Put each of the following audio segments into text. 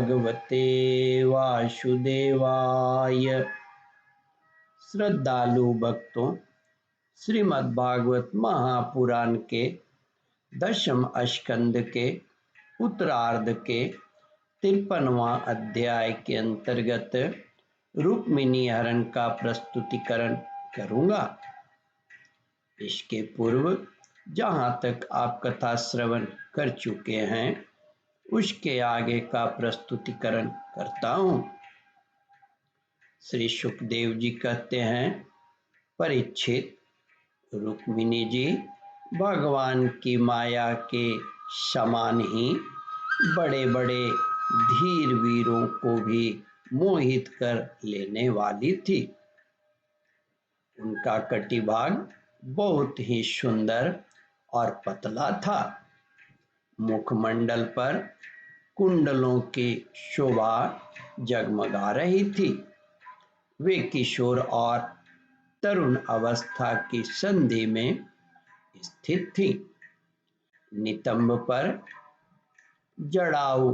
भगवते वासुदेवाय। श्रद्धालु भक्तों, श्रीमद् भागवत महापुराण के 10वें स्कंद के उत्तरार्ध के 53वां अध्याय के अंतर्गत रुक्मिणी हरण का प्रस्तुतिकरण करूंगा। इसके पूर्व जहां तक आप कथा श्रवण कर चुके हैं उसके आगे का प्रस्तुतिकरण करता हूं। श्री सुखदेव जी कहते हैं, परीक्षित, रुक्मिणी जी भगवान की माया के समान ही बड़े बड़े धीर वीरों को भी मोहित कर लेने वाली थी। उनका कटिभाग बहुत ही सुंदर और पतला था। मुखमंडल पर कुंडलों की शोभा जगमगा रही थी। वे किशोर और तरुण अवस्था की संधि में स्थित थी। नितंब पर जड़ाऊ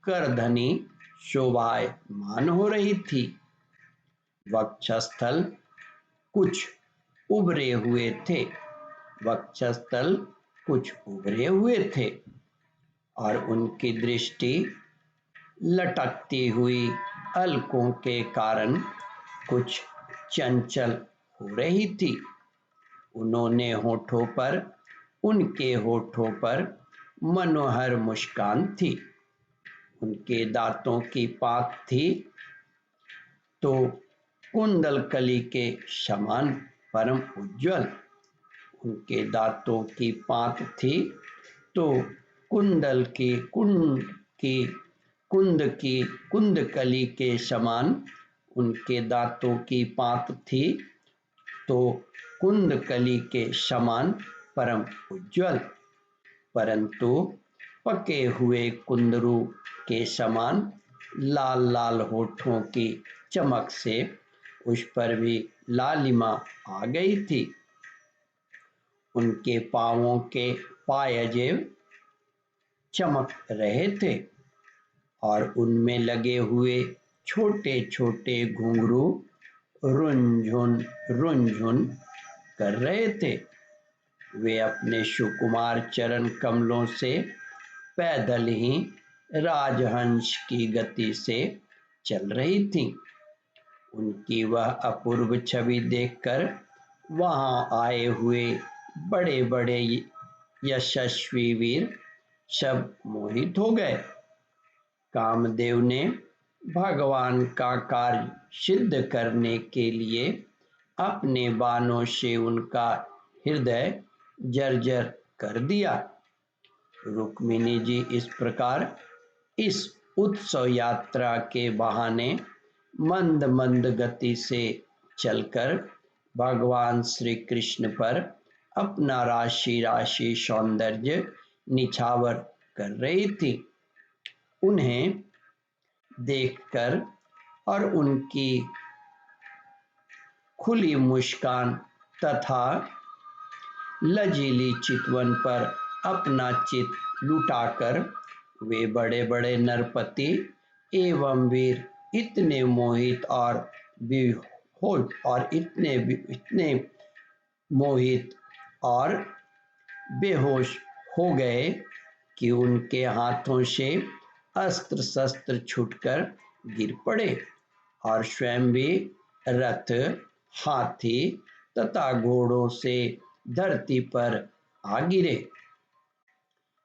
करधनी शोभायमान हो रही थी। वक्षस्थल कुछ उभरे हुए थे और उनकी दृष्टि लटकती हुई अलकों के कारण कुछ चंचल हो रही थी। उनके होठों पर मनोहर मुस्कान थी। उनके दांतों की पात थी तो कुंडल कली के समान परम उज्ज्वल। उनके दांतों की पात थी तो कुंदकली के समान उनके दांतों की पात थी तो कुंदकली के समान परम उज्ज्वल, परंतु पके हुए कुंदरू के समान लाल लाल होठों की चमक से उस पर भी लालिमा आ गई थी। उनके पांवों के पायजेब चमक रहे थे और उनमें लगे हुए छोटे छोटे घुंघरू रुनझुन कर रहे थे। वे अपने सुकुमार चरण कमलों से पैदल ही राजहंस की गति से चल रही थीं। उनकी वह अपूर्व छवि देखकर वहां आए हुए बड़े बड़े यशस्वी वीर सब मोहित हो गए। कामदेव ने भगवान का कार्य सिद्ध करने के लिए अपने बाणों से उनका हृदय जर्जर कर दिया। रुक्मिणी जी इस प्रकार इस उत्सव यात्रा के बहाने मंद मंद गति से चलकर भगवान श्री कृष्ण पर अपना राशि राशि सौंदर्य निछावर कर रही थी। उन्हें देखकर और उनकी खुली मुस्कान तथा लजीली चितवन पर अपना चित लुटाकर वे बड़े बड़े नरपति एवं वीर इतने मोहित और बेहोश हो गए कि उनके हाथों से अस्त्र शस्त्र छूटकर गिर पड़े और स्वयं भी रथ, हाथी तथा घोड़ों से धरती पर आ गिरे।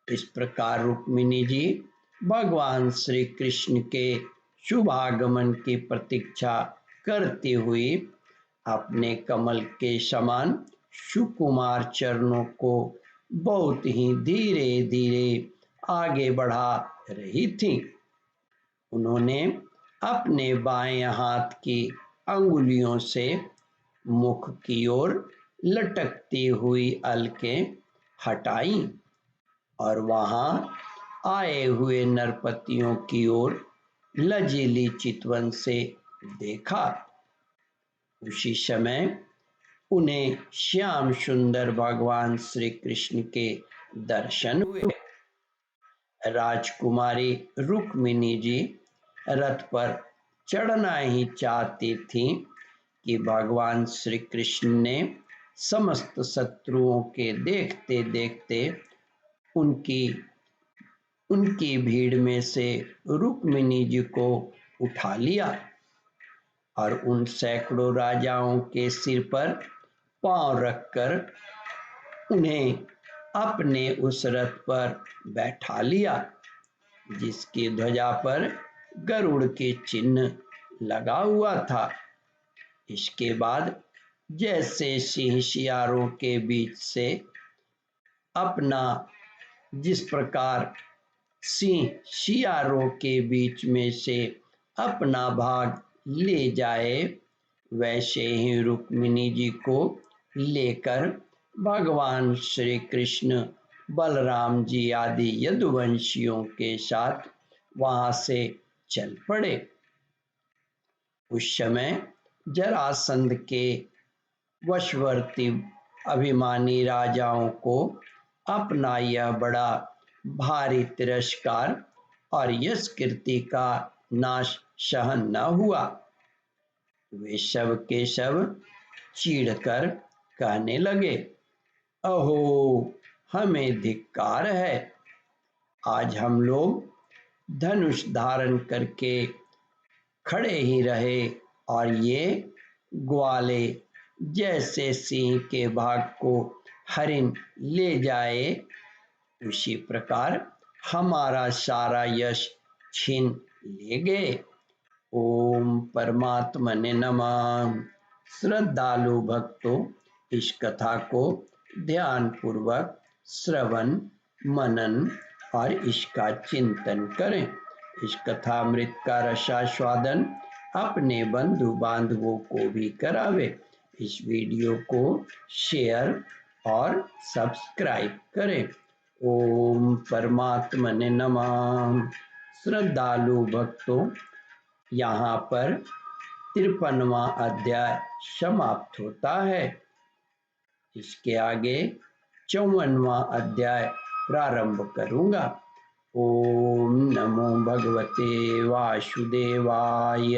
इस प्रकार रुक्मिणी जी भगवान श्री कृष्ण के शुभागमन की प्रतीक्षा करती हुई अपने कमल के समान सुकुमार चरणों को बहुत ही धीरे धीरे आगे बढ़ा रही थी। उन्होंने अपने बाएं हाथ की अंगुलियों से मुख की ओर लटकती हुई अलकें हटाई और वहां आए हुए नरपतियों की ओर लजीली चितवन से देखा। उसी समय उन्हें श्याम सुंदर भगवान श्री कृष्ण के दर्शन हुए। राजकुमारी रुक्मिणी जी रथ पर चढ़ना ही चाहती थीं कि भगवान श्री कृष्ण ने समस्त शत्रुओं के देखते देखते उनकी उनकी भीड़ में से रुक्मिणी जी को उठा लिया और उन सैकड़ों राजाओं के सिर पर पांव रखकर उन्हें अपने उस रथ पर बैठा लिया जिसकी ध्वजा पर गरुड़ के चिन्ह लगा हुआ था। इसके बाद जैसे सिंह शियारों के बीच से अपना जिस प्रकार सिंह शियारों के बीच में से अपना भाग ले जाए वैसे ही रुक्मिणी जी को लेकर भगवान श्री कृष्ण बलराम जी आदि यदुवंशियों के साथ वहां से चल पड़े। उस समय जरासंध के वशवर्ती अभिमानी राजाओं को अपना यह बड़ा भारी तिरस्कार और यश कीर्ति का नाश सहन न हुआ। वे सब के सब चीढ़कर कहने लगे, अहो हमें धिक्कार है, आज हम लोग धनुष धारण करके खड़े ही रहे और ये ग्वाले जैसे सिंह के भाग को हरिण ले जाए उसी प्रकार हमारा सारा यश छीन ले गए। ओम परमात्मने नमः। श्रद्धालु भक्तों इस कथा को ध्यान पूर्वक श्रवण मनन और इसका चिंतन करें। इस कथामृत का रसास्वादन अपने बंधु बांधवों को भी करावे। इस वीडियो को शेयर और सब्सक्राइब करें। ओम परमात्मने नमः। श्रद्धालु भक्तों यहाँ पर 53वां अध्याय समाप्त होता है। इसके आगे 54वां अध्याय प्रारंभ करूंगा। ओम नमो भगवते वासुदेवाय।